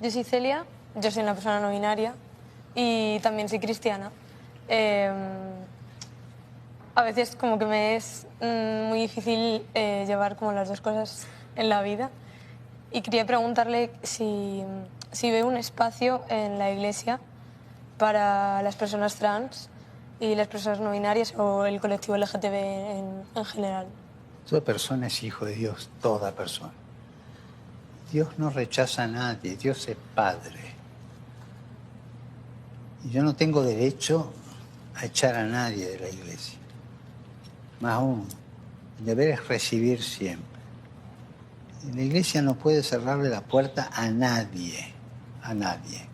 Yo soy Celia, yo soy una persona no binaria y también soy cristiana. A veces como que me es muy difícil llevar como las dos cosas en la vida y quería preguntarle si ve un espacio en la Iglesia para las personas trans y las personas no binarias o el colectivo LGTB en general. Toda persona es hijo de Dios, toda persona. Dios no rechaza a nadie, Dios es Padre. Y yo no tengo derecho a echar a nadie de la Iglesia. Más aún, el deber es recibir siempre. Y la Iglesia no puede cerrarle la puerta a nadie, a nadie.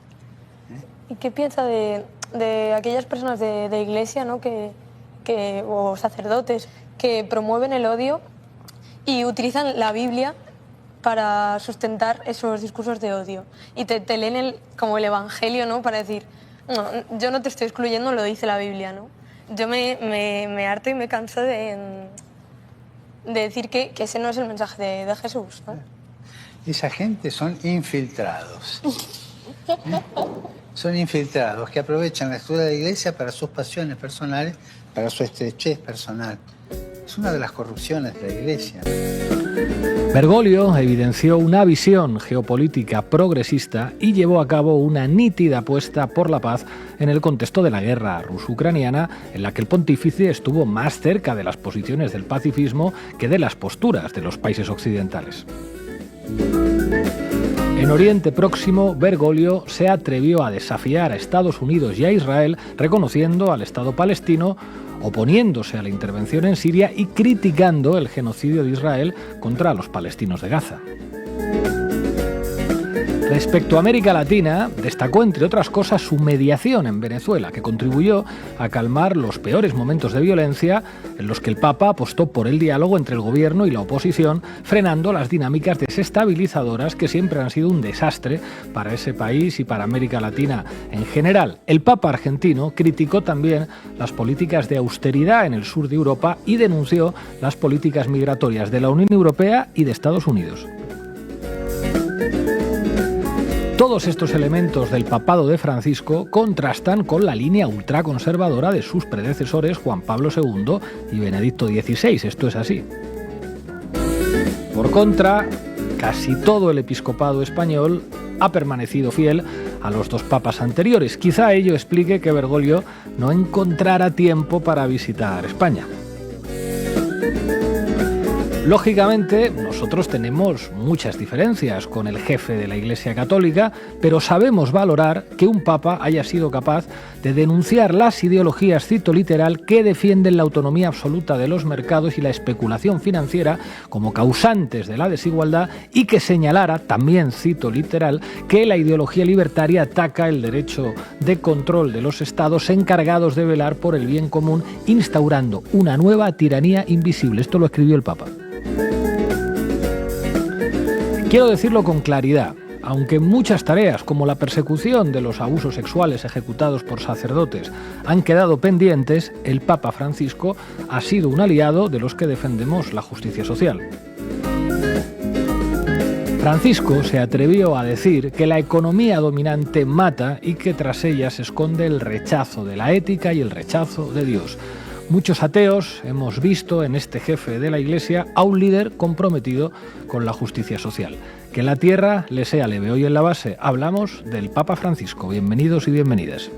¿Y qué piensa de aquellas personas de Iglesia, ¿no? o sacerdotes que promueven el odio y utilizan la Biblia para sustentar esos discursos de odio? Y te leen como el Evangelio, ¿no? Para decir, no, yo no te estoy excluyendo, lo dice la Biblia, ¿no? Yo me harto y me canso de decir que ese no es el mensaje de Jesús, ¿no? Esa gente son infiltrados. Son infiltrados que aprovechan la estructura de la Iglesia para sus pasiones personales, para su estrechez personal. Es una de las corrupciones de la Iglesia. Bergoglio evidenció una visión geopolítica progresista y llevó a cabo una nítida apuesta por la paz en el contexto de la guerra ruso-ucraniana, en la que el pontífice estuvo más cerca de las posiciones del pacifismo que de las posturas de los países occidentales. En Oriente Próximo, Bergoglio se atrevió a desafiar a Estados Unidos y a Israel, reconociendo al Estado palestino, oponiéndose a la intervención en Siria y criticando el genocidio de Israel contra los palestinos de Gaza. Respecto a América Latina, destacó entre otras cosas su mediación en Venezuela, que contribuyó a calmar los peores momentos de violencia en los que el Papa apostó por el diálogo entre el gobierno y la oposición, frenando las dinámicas desestabilizadoras que siempre han sido un desastre para ese país y para América Latina en general. El Papa argentino criticó también las políticas de austeridad en el sur de Europa y denunció las políticas migratorias de la Unión Europea y de Estados Unidos. Todos estos elementos del papado de Francisco contrastan con la línea ultraconservadora de sus predecesores Juan Pablo II y Benedicto XVI. Esto es así. Por contra, casi todo el episcopado español ha permanecido fiel a los dos papas anteriores. Quizá ello explique que Bergoglio no encontrara tiempo para visitar España. Lógicamente, nosotros tenemos muchas diferencias con el jefe de la Iglesia Católica, pero sabemos valorar que un papa haya sido capaz de denunciar las ideologías, cito literal, que defienden la autonomía absoluta de los mercados y la especulación financiera como causantes de la desigualdad y que señalara, también cito literal, que la ideología libertaria ataca el derecho de control de los estados encargados de velar por el bien común, instaurando una nueva tiranía invisible. Esto lo escribió el Papa. Quiero decirlo con claridad, aunque muchas tareas como la persecución de los abusos sexuales ejecutados por sacerdotes han quedado pendientes, el Papa Francisco ha sido un aliado de los que defendemos la justicia social. Francisco se atrevió a decir que la economía dominante mata y que tras ella se esconde el rechazo de la ética y el rechazo de Dios. Muchos ateos hemos visto en este jefe de la Iglesia a un líder comprometido con la justicia social. Que la tierra le sea leve. Hoy en La Base hablamos del Papa Francisco. Bienvenidos y bienvenidas.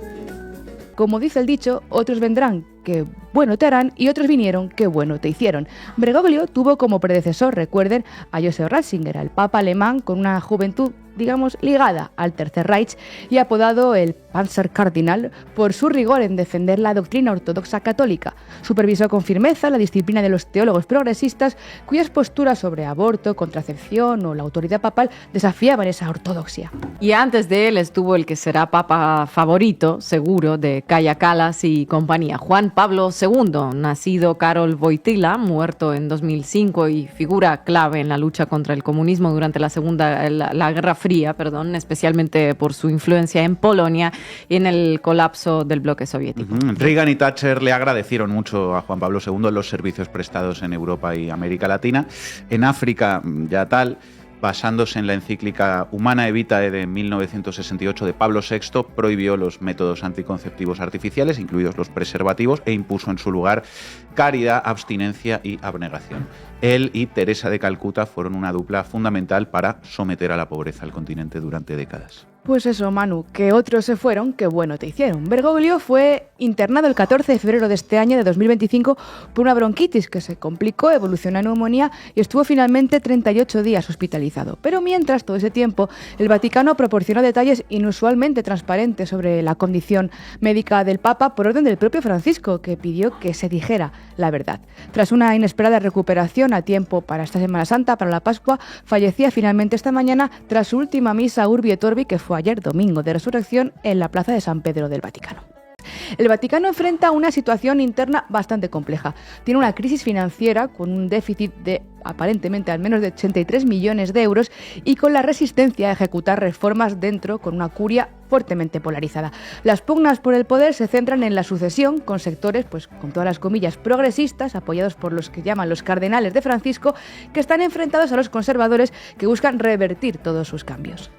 Como dice el dicho, otros vendrán, que bueno te harán, y otros vinieron, que bueno te hicieron. Bergoglio tuvo como predecesor, recuerden, a Joseph Ratzinger, al papa alemán con una juventud, digamos, ligada al Tercer Reich y apodado el Panzerkardinal por su rigor en defender la doctrina ortodoxa católica. Supervisó con firmeza la disciplina de los teólogos progresistas cuyas posturas sobre aborto, contracepción o la autoridad papal desafiaban esa ortodoxia. Y antes de él estuvo el que será papa favorito, seguro, de Kaja Kallas y compañía, Juan Pablo II, nacido Karol Wojtyła, muerto en 2005 y figura clave en la lucha contra el comunismo durante la Guerra Fría, especialmente por su influencia en Polonia y en el colapso del bloque soviético. Reagan y Thatcher le agradecieron mucho a Juan Pablo II los servicios prestados en Europa y América Latina. En África ya tal. basándose en la encíclica Humanae Vitae de 1968 de Pablo VI, prohibió los métodos anticonceptivos artificiales, incluidos los preservativos, e impuso en su lugar caridad, abstinencia y abnegación. Él y Teresa de Calcuta fueron una dupla fundamental para someter a la pobreza al continente durante décadas. Pues eso, Manu, que otros se fueron, qué bueno te hicieron. Bergoglio fue internado el 14 de febrero de este año, de 2025, por una bronquitis que se complicó, evolucionó en neumonía y estuvo finalmente 38 días hospitalizado. Pero mientras, todo ese tiempo, el Vaticano proporcionó detalles inusualmente transparentes sobre la condición médica del Papa por orden del propio Francisco, que pidió que se dijera la verdad. Tras una inesperada recuperación a tiempo para esta Semana Santa, para la Pascua, fallecía finalmente esta mañana tras su última misa Urbi et Orbi, que fue ayer domingo de resurrección en la plaza de San Pedro del Vaticano. El Vaticano enfrenta una situación interna bastante compleja. Tiene una crisis financiera con un déficit de aparentemente al menos de 83 millones de euros y con la resistencia a ejecutar reformas dentro, con una curia fuertemente polarizada. Las pugnas por el poder se centran en la sucesión con sectores, pues con todas las comillas, progresistas, apoyados por los que llaman los cardenales de Francisco, que están enfrentados a los conservadores que buscan revertir todos sus cambios.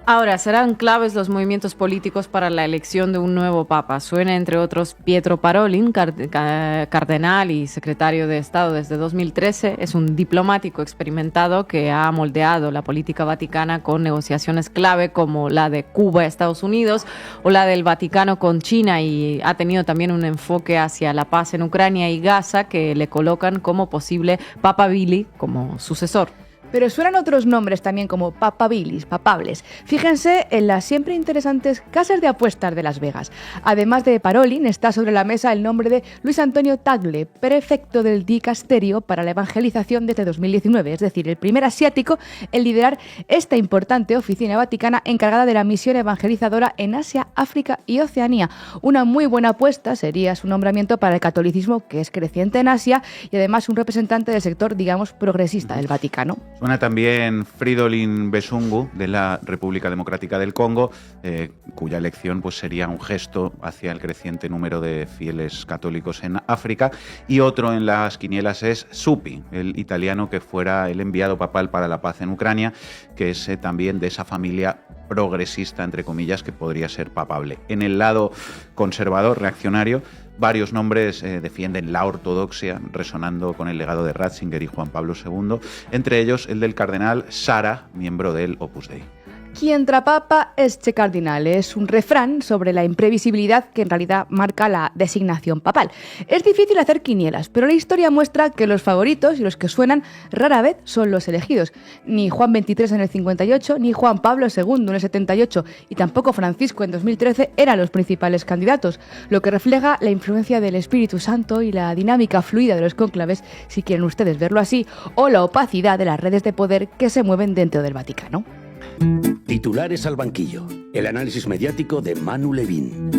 Ahora, serán claves los movimientos políticos para la elección de un nuevo papa. Suena, entre otros, Pietro Parolin, cardenal y secretario de Estado desde 2013. Es un diplomático experimentado que ha moldeado la política vaticana con negociaciones clave como la de Cuba-Estados Unidos o la del Vaticano con China, y ha tenido también un enfoque hacia la paz en Ucrania y Gaza que le colocan como posible papabili como sucesor. Pero suenan otros nombres también como papabilis, papables. Fíjense en las siempre interesantes casas de apuestas de Las Vegas. Además de Parolin, está sobre la mesa el nombre de Luis Antonio Tagle, prefecto del dicasterio para la evangelización desde 2019, es decir, el primer asiático en liderar esta importante oficina vaticana encargada de la misión evangelizadora en Asia, África y Oceanía. Una muy buena apuesta sería su nombramiento para el catolicismo, que es creciente en Asia, y además un representante del sector, digamos, progresista del Vaticano. Suena también Fridolin Besungu, de la República Democrática del Congo, cuya elección pues, sería un gesto hacia el creciente número de fieles católicos en África. Y otro en las quinielas es Suppi, el italiano que fuera el enviado papal para la paz en Ucrania, que es también de esa familia progresista, entre comillas, que podría ser papable. En el lado conservador, reaccionario, varios nombres defienden la ortodoxia, resonando con el legado de Ratzinger y Juan Pablo II, entre ellos el del cardenal Sara, miembro del Opus Dei. Quien trapapa es che cardinal, es un refrán sobre la imprevisibilidad que en realidad marca la designación papal. Es difícil hacer quinielas, pero la historia muestra que los favoritos y los que suenan rara vez son los elegidos. Ni Juan XXIII en el 58, ni Juan Pablo II en el 78 y tampoco Francisco en 2013 eran los principales candidatos, lo que refleja la influencia del Espíritu Santo y la dinámica fluida de los cónclaves, si quieren ustedes verlo así, o la opacidad de las redes de poder que se mueven dentro del Vaticano. Titulares al banquillo. El análisis mediático de Manu Levín.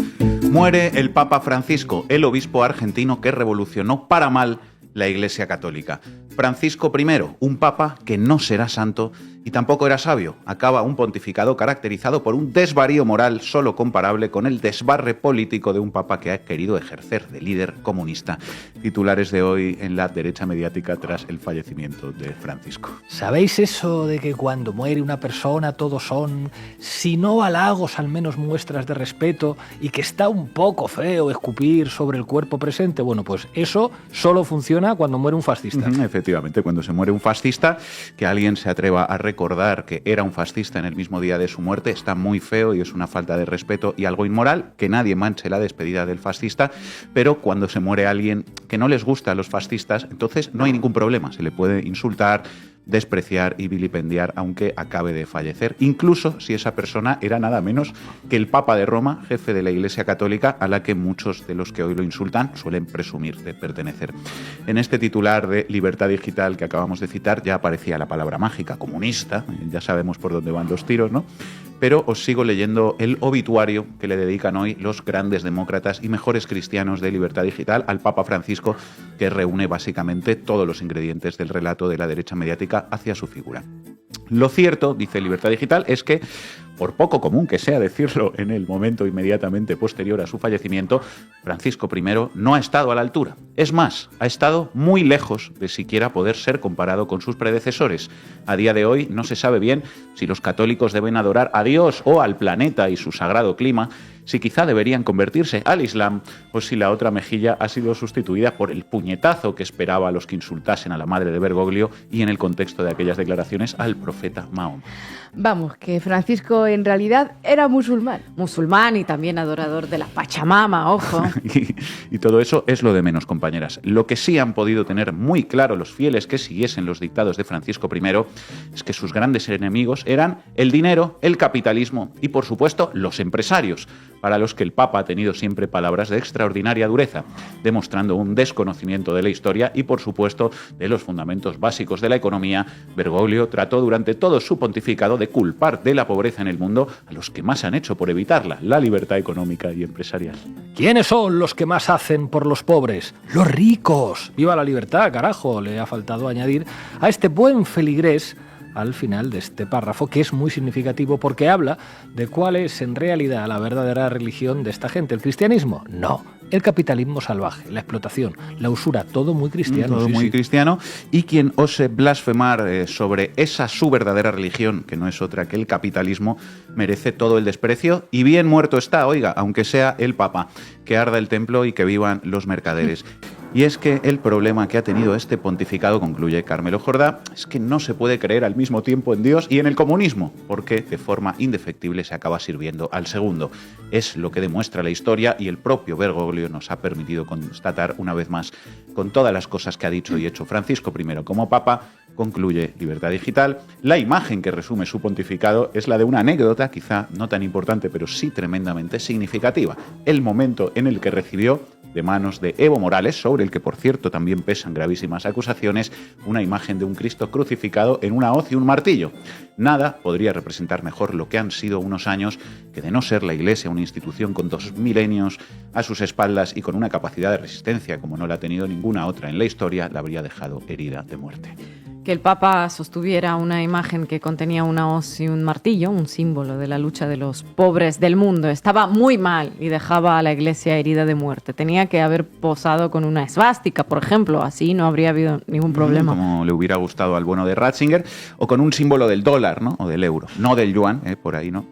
Muere el Papa Francisco, el obispo argentino que revolucionó para mal la Iglesia Católica. Francisco I, un papa que no será santo y tampoco era sabio. Acaba un pontificado caracterizado por un desvarío moral solo comparable con el desbarre político de un papa que ha querido ejercer de líder comunista. Titulares de hoy en la derecha mediática tras el fallecimiento de Francisco. ¿Sabéis eso de que cuando muere una persona todos son, si no halagos, al menos muestras de respeto, y que está un poco feo escupir sobre el cuerpo presente? Bueno, pues eso solo funciona cuando muere un fascista. Efectivamente, cuando se muere un fascista, que alguien se atreva a recordar que era un fascista en el mismo día de su muerte, está muy feo y es una falta de respeto y algo inmoral, que nadie manche la despedida del fascista, pero cuando se muere alguien que no les gusta a los fascistas, entonces no hay ningún problema, se le puede insultar, despreciar y vilipendiar aunque acabe de fallecer, incluso si esa persona era nada menos que el Papa de Roma, jefe de la Iglesia Católica, a la que muchos de los que hoy lo insultan suelen presumir de pertenecer. En este titular de Libertad Digital que acabamos de citar ya aparecía la palabra mágica, comunista, ya sabemos por dónde van los tiros, ¿no? Pero os sigo leyendo el obituario que le dedican hoy los grandes demócratas y mejores cristianos de Libertad Digital al Papa Francisco, que reúne básicamente todos los ingredientes del relato de la derecha mediática hacia su figura. Lo cierto, dice Libertad Digital, es que por poco común que sea decirlo en el momento inmediatamente posterior a su fallecimiento, Francisco I no ha estado a la altura. Es más, ha estado muy lejos de siquiera poder ser comparado con sus predecesores. A día de hoy no se sabe bien si los católicos deben adorar a Dios o al planeta y su sagrado clima, si quizá deberían convertirse al Islam o si la otra mejilla ha sido sustituida por el puñetazo que esperaba a los que insultasen a la madre de Bergoglio y, en el contexto de aquellas declaraciones, al profeta Mahoma. Vamos, que Francisco en realidad era musulmán. Musulmán y también adorador de la Pachamama, ojo. y todo eso es lo de menos, compañeras. Lo que sí han podido tener muy claro los fieles que siguiesen los dictados de Francisco I es que sus grandes enemigos eran el dinero, el capitalismo y, por supuesto, los empresarios, para los que el Papa ha tenido siempre palabras de extraordinaria dureza, demostrando un desconocimiento de la historia y, por supuesto, de los fundamentos básicos de la economía. Bergoglio trató durante todo su pontificado de culpar de la pobreza en el mundo a los que más han hecho por evitarla, la libertad económica y empresarial. ¿Quiénes son los que más hacen por los pobres? ¡Los ricos! ¡Viva la libertad, carajo! Le ha faltado añadir a este buen feligrés al final de este párrafo, que es muy significativo porque habla de cuál es en realidad la verdadera religión de esta gente. ¿El cristianismo? No. El capitalismo salvaje, la explotación, la usura, todo muy cristiano. Todo muy cristiano. Y quien ose blasfemar sobre esa su verdadera religión, que no es otra que el capitalismo, merece todo el desprecio y bien muerto está, oiga, aunque sea el Papa. Que arda el templo y que vivan los mercaderes. Y es que el problema que ha tenido este pontificado, concluye Carmelo Jordá, es que no se puede creer al mismo tiempo en Dios y en el comunismo, porque de forma indefectible se acaba sirviendo al segundo. Es lo que demuestra la historia y el propio Bergoglio nos ha permitido constatar una vez más, con todas las cosas que ha dicho y hecho Francisco I como Papa. Concluye Libertad Digital. La imagen que resume su pontificado es la de una anécdota, quizá no tan importante, pero sí tremendamente significativa. El momento en el que recibió, de manos de Evo Morales, sobre el que, por cierto, también pesan gravísimas acusaciones, una imagen de un Cristo crucificado en una hoz y un martillo. Nada podría representar mejor lo que han sido unos años que, de no ser la Iglesia una institución con 2 milenios a sus espaldas y con una capacidad de resistencia como no la ha tenido ninguna otra en la historia, la habría dejado herida de muerte. Que el Papa sostuviera una imagen que contenía una hoz y un martillo, un símbolo de la lucha de los pobres del mundo, estaba muy mal y dejaba a la Iglesia herida de muerte. Tenía que haber posado con una esvástica, por ejemplo, así no habría habido ningún problema. Como le hubiera gustado al bueno de Ratzinger, o con un símbolo del dólar, ¿no? O del euro, no del yuan, por ahí, ¿no?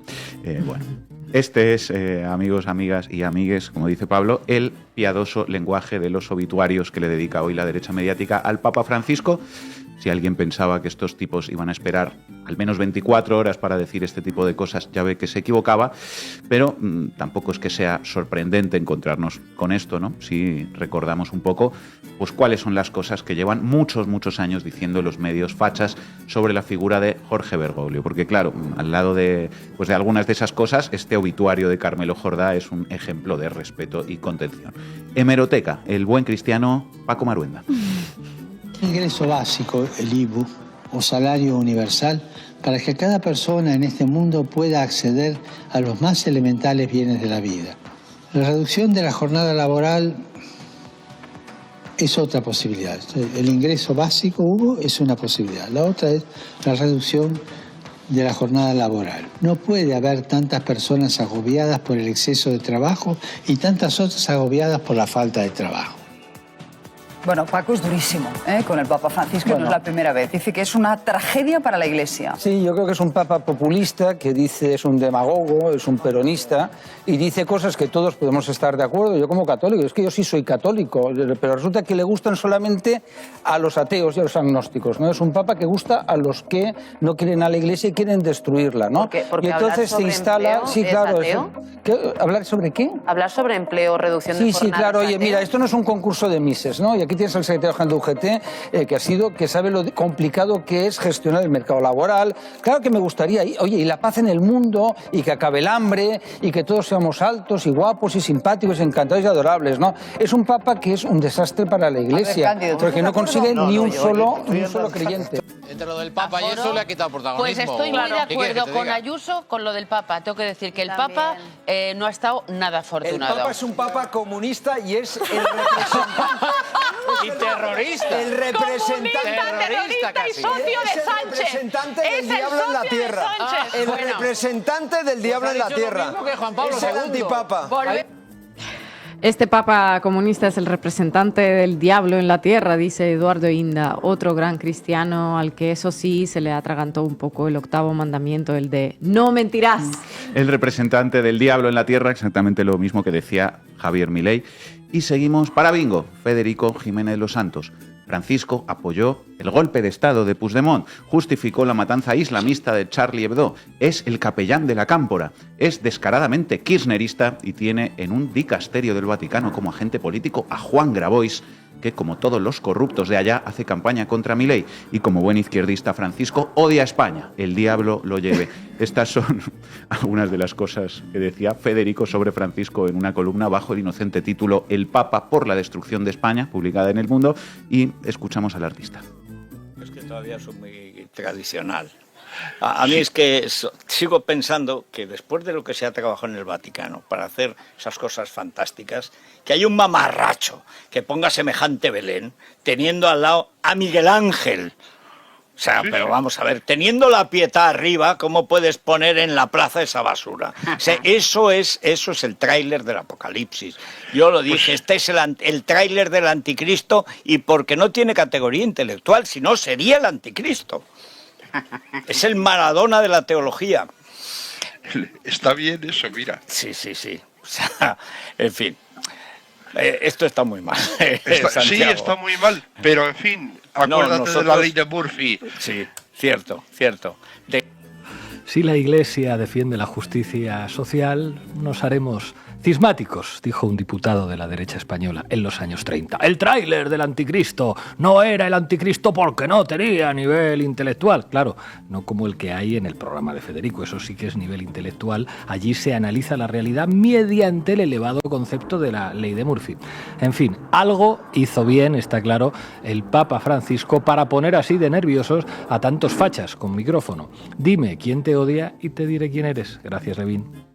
Bueno. Este es, amigos, amigas y amigues, como dice Pablo, el piadoso lenguaje de los obituarios que le dedica hoy la derecha mediática al Papa Francisco. Si alguien pensaba que estos tipos iban a esperar al menos 24 horas para decir este tipo de cosas, ya ve que se equivocaba, pero tampoco es que sea sorprendente encontrarnos con esto, ¿no? Si recordamos un poco, pues cuáles son las cosas que llevan muchos años diciendo los medios fachas sobre la figura de Jorge Bergoglio, porque claro, al lado de algunas de esas cosas, este obituario de Carmelo Jordá es un ejemplo de respeto y contención. Hemeroteca, el buen cristiano Paco Maruenda. Ingreso básico, el IBU, o salario universal, para que cada persona en este mundo pueda acceder a los más elementales bienes de la vida. La reducción de la jornada laboral es otra posibilidad. El ingreso básico, Hugo, es una posibilidad. La otra es la reducción de la jornada laboral. No puede haber tantas personas agobiadas por el exceso de trabajo y tantas otras agobiadas por la falta de trabajo. Bueno, Paco es durísimo, con el Papa Francisco, bueno, no es la primera vez. Dice que es una tragedia para la Iglesia. Sí, yo creo que es un papa populista, que dice es un demagogo, es un peronista, y dice cosas que todos podemos estar de acuerdo. Yo como católico, es que yo sí soy católico, pero resulta que le gustan solamente a los ateos y a los agnósticos, ¿no? Es un papa que gusta a los que no quieren a la Iglesia y quieren destruirla, ¿no? Porque y entonces se instala... Sí, claro. ¿Hablar sobre qué? Hablar sobre empleo, reducción de jornadas. Sí, claro. Oye, mira, esto no es un concurso de Mises, ¿no? Y aquí tienes al secretario general de UGT, que sabe lo complicado que es gestionar el mercado laboral. Claro que me gustaría, oye, y la paz en el mundo, y que acabe el hambre, y que todos seamos altos y guapos y simpáticos, encantados y adorables, ¿no? Es un papa que es un desastre para la Iglesia, Cándido, porque no consigue ni un solo creyente. Entre lo del Papa y eso le ha quitado protagonismo. Pues estoy muy de acuerdo con Ayuso con lo del Papa. Tengo que decir que el Papa no ha estado nada afortunado. El Papa es un Papa comunista y es el representante... Y terrorista. El representante terrorista y socio de Sánchez. Representante del diablo en la tierra. El representante del diablo en la tierra. Es el antipapa. Este papa comunista es el representante del diablo en la tierra, dice Eduardo Inda, otro gran cristiano al que eso sí se le atragantó un poco el octavo mandamiento, el de no mentirás. El representante del diablo en la tierra, exactamente lo mismo que decía Javier Milei. Y seguimos para bingo, Federico Jiménez Los Santos. Francisco apoyó el golpe de Estado de Puigdemont, justificó la matanza islamista de Charlie Hebdo, es el capellán de la Cámpora, es descaradamente kirchnerista y tiene en un dicasterio del Vaticano como agente político a Juan Grabois, que como todos los corruptos de allá hace campaña contra Milei y como buen izquierdista Francisco odia a España, el diablo lo lleve. Estas son algunas de las cosas que decía Federico sobre Francisco en una columna bajo el inocente título El Papa por la destrucción de España, publicada en El Mundo, y escuchamos al artista. Es que todavía soy muy tradicional. A mí es que sigo pensando que después de lo que se ha trabajado en el Vaticano para hacer esas cosas fantásticas, que hay un mamarracho que ponga semejante Belén teniendo al lado a Miguel Ángel. O sea, pero vamos a ver, teniendo la Pietà arriba, ¿cómo puedes poner en la plaza esa basura? O sea, eso es el tráiler del Apocalipsis. Yo lo dije, este es el tráiler del Anticristo, y porque no tiene categoría intelectual, si no sería el Anticristo. Es el Maradona de la teología. Está bien eso, mira. Sí. O sea, en fin, esto está muy mal. Sí, está muy mal, pero en fin, acuérdate de la ley de Murphy. Sí, cierto. Si la Iglesia defiende la justicia social, nos haremos cismáticos, dijo un diputado de la derecha española en los años 30. El tráiler del anticristo no era el anticristo porque no tenía nivel intelectual. Claro, no como el que hay en el programa de Federico, eso sí que es nivel intelectual. Allí se analiza la realidad mediante el elevado concepto de la ley de Murphy. En fin, algo hizo bien, está claro, el Papa Francisco para poner así de nerviosos a tantos fachas con micrófono. Dime quién te odia y te diré quién eres. Gracias, Levin.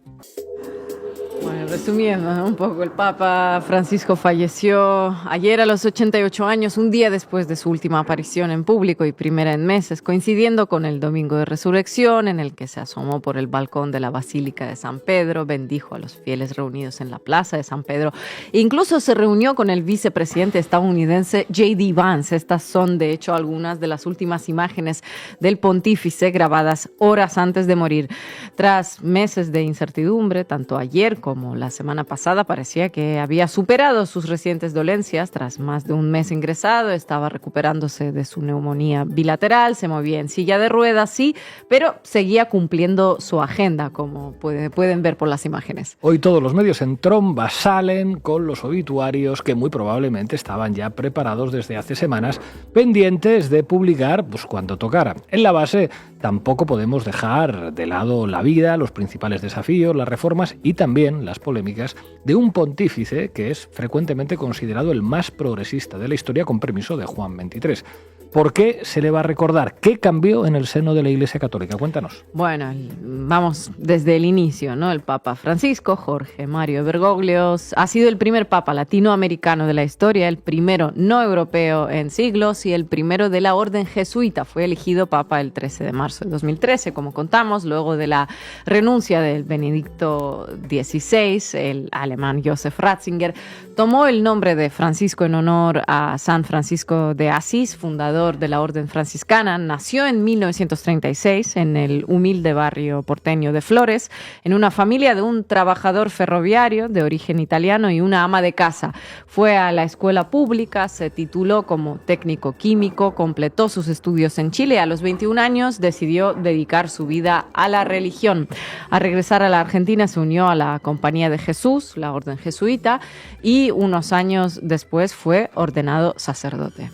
Bueno, resumiendo un poco, el Papa Francisco falleció ayer a los 88 años, un día después de su última aparición en público y primera en meses, coincidiendo con el Domingo de Resurrección, en el que se asomó por el balcón de la Basílica de San Pedro, bendijo a los fieles reunidos en la Plaza de San Pedro, incluso se reunió con el vicepresidente estadounidense J.D. Vance. Estas son, de hecho, algunas de las últimas imágenes del pontífice grabadas horas antes de morir. Tras meses de incertidumbre, tanto ayer como la semana pasada, parecía que había superado sus recientes dolencias. Tras más de un mes ingresado, estaba recuperándose de su neumonía bilateral, se movía en silla de ruedas, sí, pero seguía cumpliendo su agenda, como pueden ver por las imágenes. Hoy todos los medios en tromba salen con los obituarios que muy probablemente estaban ya preparados desde hace semanas, pendientes de publicar pues cuando tocara. En la base tampoco podemos dejar de lado la vida, los principales desafíos, las reformas y también las polémicas de un pontífice que es frecuentemente considerado el más progresista de la historia, con permiso de Juan XXIII. ¿Por qué se le va a recordar? ¿Qué cambió en el seno de la Iglesia Católica? Cuéntanos. Bueno, vamos desde el inicio, ¿no? El Papa Francisco, Jorge Mario Bergoglio, ha sido el primer Papa latinoamericano de la historia, el primero no europeo en siglos y el primero de la Orden Jesuita. Fue elegido Papa el 13 de marzo de 2013, como contamos, luego de la renuncia del Benedicto XVI, el alemán Joseph Ratzinger. Tomó el nombre de Francisco en honor a San Francisco de Asís, fundador de la Orden Franciscana. Nació en 1936 en el humilde barrio porteño de Flores, en una familia de un trabajador ferroviario de origen italiano y una ama de casa. Fue a la escuela pública, se tituló como técnico químico, completó sus estudios en Chile. A los 21 años decidió dedicar su vida a la religión. Al regresar a la Argentina se unió a la Compañía de Jesús, la Orden Jesuita, y unos años después fue ordenado sacerdote.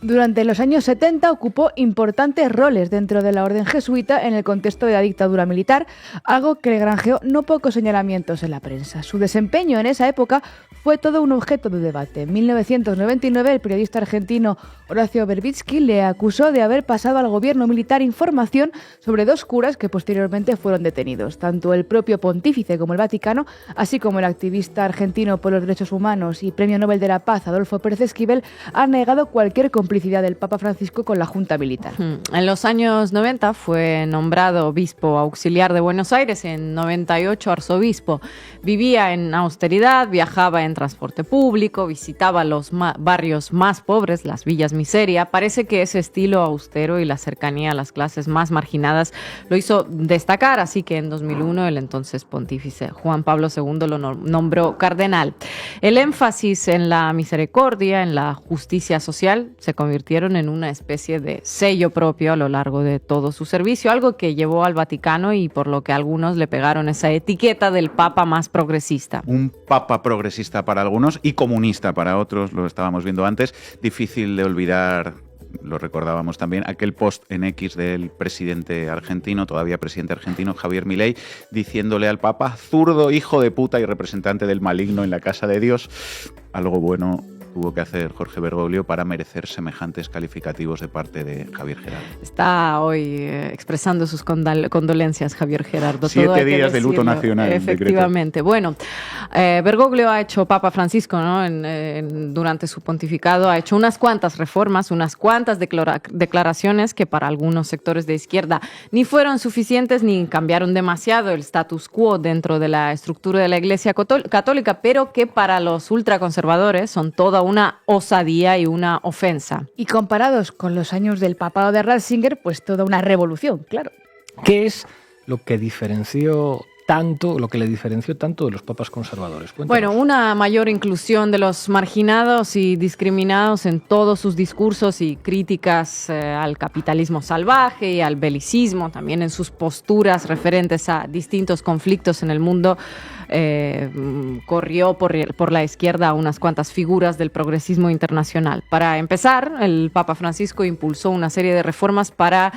Durante los años 70 ocupó importantes roles dentro de la orden jesuita en el contexto de la dictadura militar, algo que le granjeó no pocos señalamientos en la prensa. Su desempeño en esa época fue todo un objeto de debate. En 1999, el periodista argentino Horacio Verbitsky le acusó de haber pasado al gobierno militar información sobre 2 curas que posteriormente fueron detenidos. Tanto el propio pontífice como el Vaticano, así como el activista argentino por los derechos humanos y Premio Nobel de la Paz Adolfo Pérez Esquivel, han negado cualquier complicidad del Papa Francisco con la Junta Militar. En los años 90 fue nombrado obispo auxiliar de Buenos Aires, en 98 arzobispo. Vivía en austeridad, viajaba en transporte público, visitaba los barrios más pobres, las villas miseria. Parece que ese estilo austero y la cercanía a las clases más marginadas lo hizo destacar, así que en 2001 el entonces pontífice Juan Pablo II lo nombró cardenal. El énfasis en la misericordia, en la justicia social, se convirtieron en una especie de sello propio a lo largo de todo su servicio, algo que llevó al Vaticano y por lo que algunos le pegaron esa etiqueta del Papa más progresista. Un Papa progresista para algunos y comunista para otros, lo estábamos viendo antes. Difícil de olvidar, lo recordábamos también, aquel post en X del presidente argentino, todavía presidente argentino, Javier Milei, diciéndole al Papa: zurdo, hijo de puta y representante del maligno en la casa de Dios. Algo bueno tuvo que hacer Jorge Bergoglio para merecer semejantes calificativos de parte de Javier Gerardo. Está hoy expresando sus condolencias, Javier Gerardo. 7 días de luto nacional. Efectivamente. Bueno, Bergoglio ha hecho, Papa Francisco, ¿no? Durante su pontificado, ha hecho unas cuantas reformas, unas cuantas declaraciones que para algunos sectores de izquierda ni fueron suficientes ni cambiaron demasiado el status quo dentro de la estructura de la Iglesia Católica, pero que para los ultraconservadores son toda una osadía y una ofensa. Y comparados con los años del papado de Ratzinger, pues toda una revolución, claro. ¿Qué es lo que le diferenció tanto de los papas conservadores? Cuéntanos. Bueno, una mayor inclusión de los marginados y discriminados en todos sus discursos y críticas al capitalismo salvaje y al belicismo, también en sus posturas referentes a distintos conflictos en el mundo. Corrió por la izquierda unas cuantas figuras del progresismo internacional. Para empezar, el Papa Francisco impulsó una serie de reformas para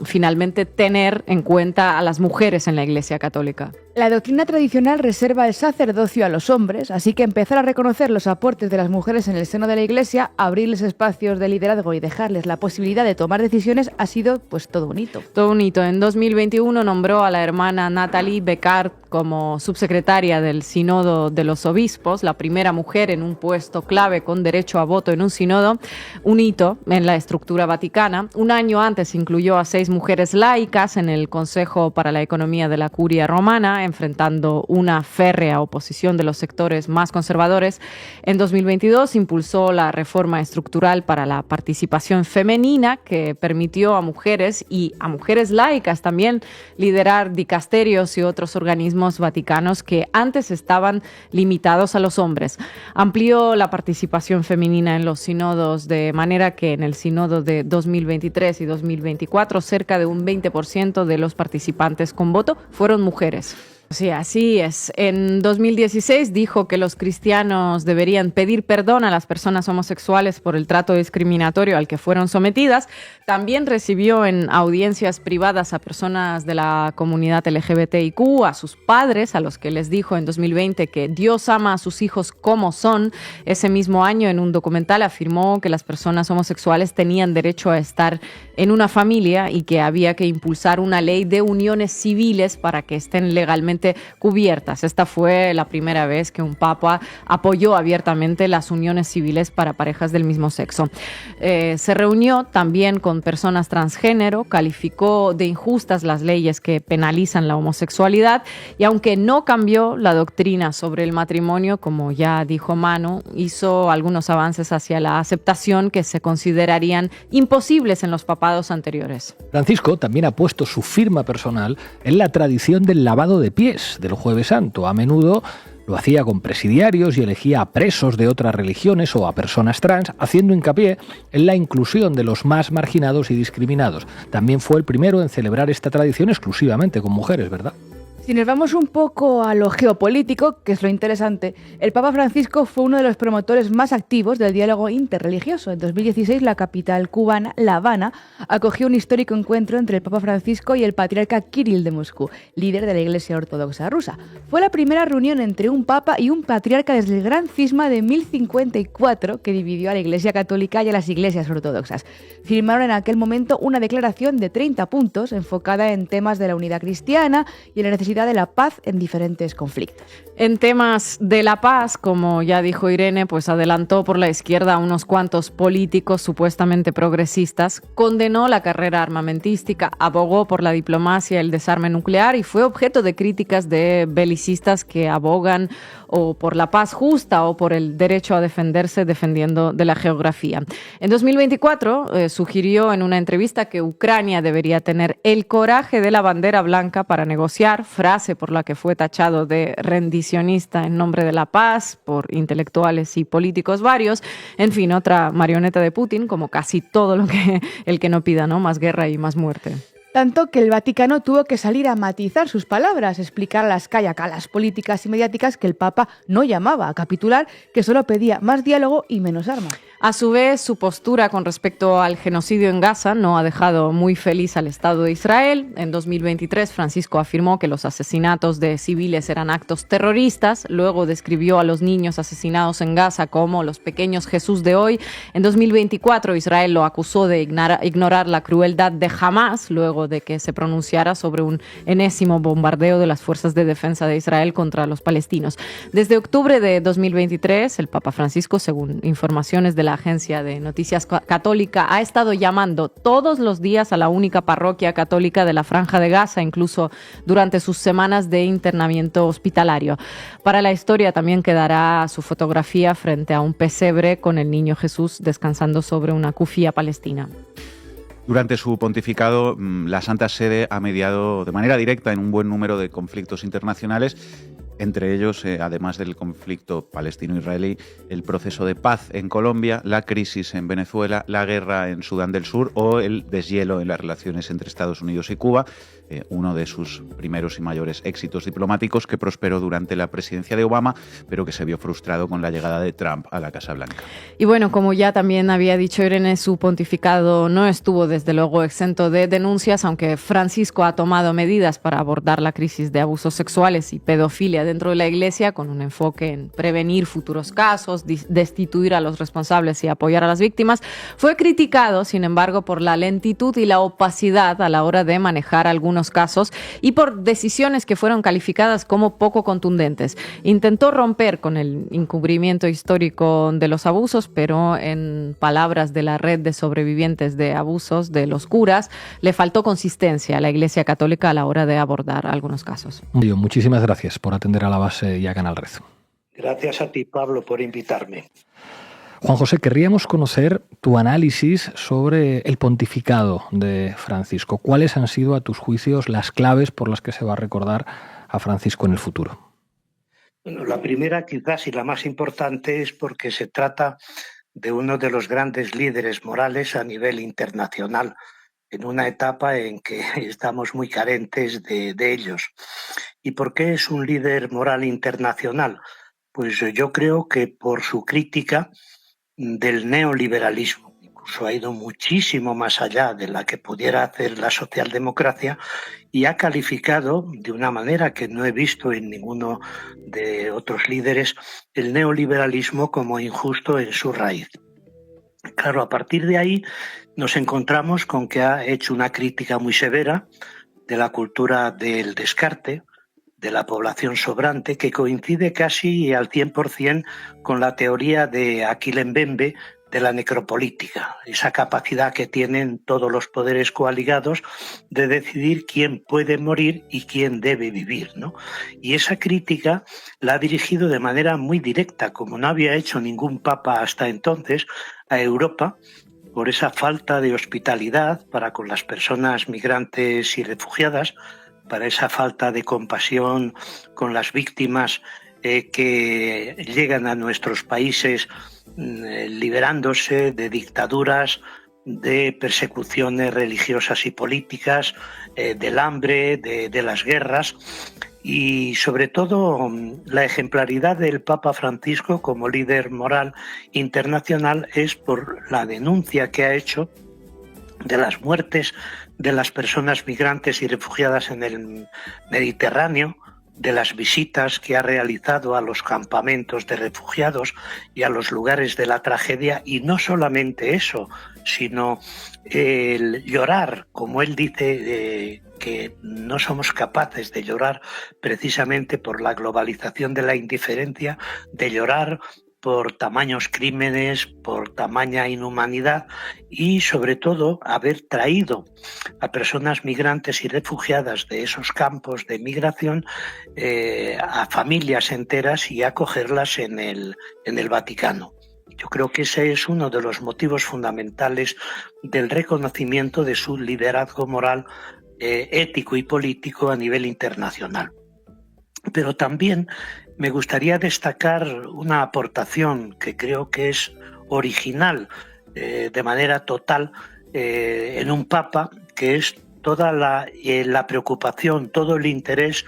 finalmente tener en cuenta a las mujeres en la Iglesia Católica. La doctrina tradicional reserva el sacerdocio a los hombres, así que empezar a reconocer los aportes de las mujeres en el seno de la Iglesia, abrirles espacios de liderazgo y dejarles la posibilidad de tomar decisiones ha sido pues todo un hito. Todo un hito. En 2021 nombró a la hermana Nathalie Beccard como subsecretaria del Sínodo de los Obispos, la primera mujer en un puesto clave con derecho a voto en un sínodo, un hito en la estructura vaticana. Un año antes incluyó a 6 mujeres laicas en el Consejo para la Economía de la Curia Romana, enfrentando una férrea oposición de los sectores más conservadores. En 2022 impulsó la reforma estructural para la participación femenina, que permitió a mujeres y a mujeres laicas también liderar dicasterios y otros organismos vaticanos que antes estaban limitados a los hombres. Amplió la participación femenina en los sínodos de manera que en el sínodo de 2023 y 2024 cerca de un 20% de los participantes con voto fueron mujeres. Sí, así es. En 2016 dijo que los cristianos deberían pedir perdón a las personas homosexuales por el trato discriminatorio al que fueron sometidas. También recibió en audiencias privadas a personas de la comunidad LGBTIQ, a sus padres, a los que les dijo en 2020 que Dios ama a sus hijos como son. Ese mismo año, en un documental, afirmó que las personas homosexuales tenían derecho a estar en una familia y que había que impulsar una ley de uniones civiles para que estén legalmente cubiertas. Esta fue la primera vez que un papa apoyó abiertamente las uniones civiles para parejas del mismo sexo. Se reunió también con personas transgénero, calificó de injustas las leyes que penalizan la homosexualidad y aunque no cambió la doctrina sobre el matrimonio, como ya dijo Manu, hizo algunos avances hacia la aceptación que se considerarían imposibles en los papados anteriores. Francisco también ha puesto su firma personal en la tradición del lavado de pies del Jueves Santo. A menudo lo hacía con presidiarios y elegía a presos de otras religiones o a personas trans, haciendo hincapié en la inclusión de los más marginados y discriminados. También fue el primero en celebrar esta tradición exclusivamente con mujeres, ¿verdad? Si nos vamos un poco a lo geopolítico, que es lo interesante, el Papa Francisco fue uno de los promotores más activos del diálogo interreligioso. En 2016, la capital cubana, La Habana, acogió un histórico encuentro entre el Papa Francisco y el patriarca Kirill de Moscú, líder de la Iglesia Ortodoxa rusa. Fue la primera reunión entre un papa y un patriarca desde el gran cisma de 1054 que dividió a la Iglesia Católica y a las iglesias ortodoxas. Firmaron en aquel momento una declaración de 30 puntos enfocada en temas de la unidad cristiana y en la necesidad de la paz en diferentes conflictos. En temas de la paz, como ya dijo Irene, pues adelantó por la izquierda a unos cuantos políticos supuestamente progresistas, condenó la carrera armamentística, abogó por la diplomacia y el desarme nuclear y fue objeto de críticas de belicistas que abogan o por la paz justa o por el derecho a defenderse defendiendo de la geografía. En 2024 sugirió en una entrevista que Ucrania debería tener el coraje de la bandera blanca para negociar, frase por la que fue tachado de rendicionista en nombre de la paz por intelectuales y políticos varios. En fin, otra marioneta de Putin, como casi todo lo que el que no pida, ¿no? Más guerra y más muerte. Tanto que el Vaticano tuvo que salir a matizar sus palabras, explicar a las callacalas políticas y mediáticas que el Papa no llamaba a capitular, que solo pedía más diálogo y menos armas. A su vez, su postura con respecto al genocidio en Gaza no ha dejado muy feliz al Estado de Israel. En 2023, Francisco afirmó que los asesinatos de civiles eran actos terroristas. Luego describió a los niños asesinados en Gaza como los pequeños Jesús de hoy. En 2024, Israel lo acusó de ignorar la crueldad de Hamás, luego de que se pronunciara sobre un enésimo bombardeo de las fuerzas de defensa de Israel contra los palestinos. Desde octubre de 2023, el Papa Francisco, según informaciones de la Agencia de Noticias Católica, ha estado llamando todos los días a la única parroquia católica de la Franja de Gaza, incluso durante sus semanas de internamiento hospitalario. Para la historia también quedará su fotografía frente a un pesebre con el niño Jesús descansando sobre una cufía palestina. Durante su pontificado, la Santa Sede ha mediado de manera directa en un buen número de conflictos internacionales, entre ellos, además del conflicto palestino-israelí, el proceso de paz en Colombia, la crisis en Venezuela, la guerra en Sudán del Sur o el deshielo en las relaciones entre Estados Unidos y Cuba, uno de sus primeros y mayores éxitos diplomáticos que prosperó durante la presidencia de Obama, pero que se vio frustrado con la llegada de Trump a la Casa Blanca. Y bueno, como ya también había dicho Irene, su pontificado no estuvo desde luego exento de denuncias, aunque Francisco ha tomado medidas para abordar la crisis de abusos sexuales y pedofilia dentro de la Iglesia, con un enfoque en prevenir futuros casos, destituir a los responsables y apoyar a las víctimas. Fue criticado, sin embargo, por la lentitud y la opacidad a la hora de manejar algunos casos y por decisiones que fueron calificadas como poco contundentes. Intentó romper con el encubrimiento histórico de los abusos, pero en palabras de la red de sobrevivientes de abusos de los curas, le faltó consistencia a la Iglesia Católica a la hora de abordar algunos casos. Muchísimas gracias por atender a La Base y a Canal Red. Gracias a ti, Pablo, por invitarme. Juan José, querríamos conocer tu análisis sobre el pontificado de Francisco. ¿Cuáles han sido, a tus juicios, las claves por las que se va a recordar a Francisco en el futuro? Bueno, la primera, quizás, y la más importante, es porque se trata de uno de los grandes líderes morales a nivel internacional, en una etapa en que estamos muy carentes de ellos. ¿Y por qué es un líder moral internacional? Pues yo creo que por su crítica del neoliberalismo. Incluso ha ido muchísimo más allá de la que pudiera hacer la socialdemocracia y ha calificado de una manera que no he visto en ninguno de otros líderes el neoliberalismo como injusto en su raíz. Claro, a partir de ahí nos encontramos con que ha hecho una crítica muy severa de la cultura del descarte, de la población sobrante, que coincide casi al 100% con la teoría de Achille Mbembe de la necropolítica, esa capacidad que tienen todos los poderes coaligados de decidir quién puede morir y quién debe vivir, ¿no? Y esa crítica la ha dirigido de manera muy directa, como no había hecho ningún papa hasta entonces, a Europa, por esa falta de hospitalidad para con las personas migrantes y refugiadas, para esa falta de compasión con las víctimas que llegan a nuestros países liberándose de dictaduras de persecuciones religiosas y políticas, del hambre, de las guerras y sobre todo la ejemplaridad del Papa Francisco como líder moral internacional es por la denuncia que ha hecho de las muertes de las personas migrantes y refugiadas en el Mediterráneo, de las visitas que ha realizado a los campamentos de refugiados y a los lugares de la tragedia, y no solamente eso, sino el llorar, como él dice, que no somos capaces de llorar precisamente por la globalización de la indiferencia, de llorar por tamaños crímenes, por tamaña inhumanidad y sobre todo haber traído a personas migrantes y refugiadas de esos campos de migración a familias enteras y acogerlas en el Vaticano. Yo creo que ese es uno de los motivos fundamentales del reconocimiento de su liderazgo moral, ético y político a nivel internacional. Pero también me gustaría destacar una aportación que creo que es original de manera total en un papa, que es toda la preocupación, todo el interés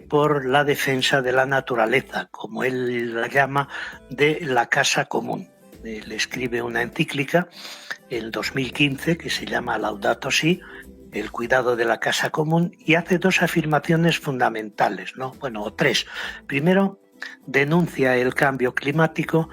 por la defensa de la naturaleza, como él la llama, de la casa común. Él escribe una encíclica en 2015 que se llama Laudato Si, el cuidado de la casa común, y hace dos afirmaciones fundamentales, ¿no? Bueno, o tres. Primero, denuncia el cambio climático.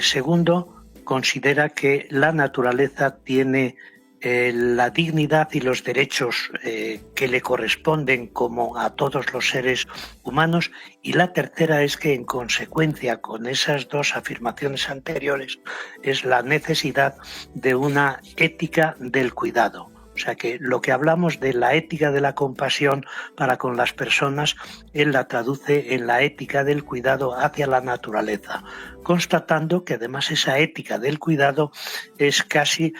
Segundo, considera que la naturaleza tiene la dignidad y los derechos que le corresponden como a todos los seres humanos. Y la tercera es que, en consecuencia con esas dos afirmaciones anteriores, es la necesidad de una ética del cuidado. O sea que lo que hablamos de la ética de la compasión para con las personas, él la traduce en la ética del cuidado hacia la naturaleza, constatando que además esa ética del cuidado es casi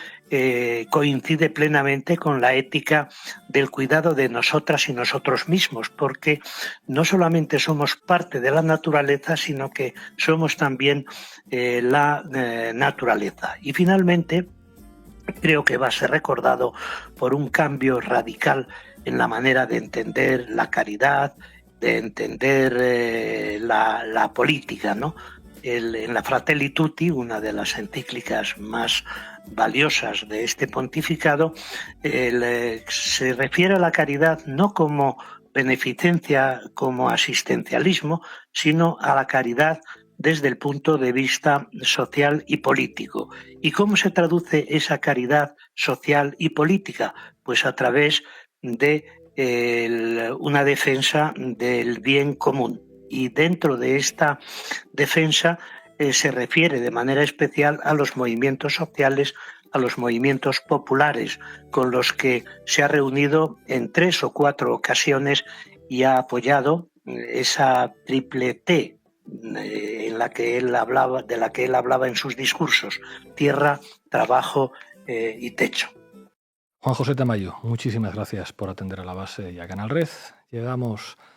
coincide plenamente con la ética del cuidado de nosotras y nosotros mismos, porque no solamente somos parte de la naturaleza, sino que somos también la naturaleza. Y finalmente, creo que va a ser recordado por un cambio radical en la manera de entender la caridad, de entender la política, ¿no? En la Fratelli Tutti, una de las encíclicas más valiosas de este pontificado, se refiere a la caridad no como beneficencia, como asistencialismo, sino a la caridad desde el punto de vista social y político. ¿Y cómo se traduce esa caridad social y política? Pues a través de una defensa del bien común. Y dentro de esta defensa se refiere de manera especial a los movimientos sociales, a los movimientos populares, con los que se ha reunido en 3 o 4 ocasiones y ha apoyado esa triple T, de la que él hablaba en sus discursos: tierra, trabajo y techo. Juan José Tamayo, muchísimas gracias por atender a La Base y a Canal Red. Llegamos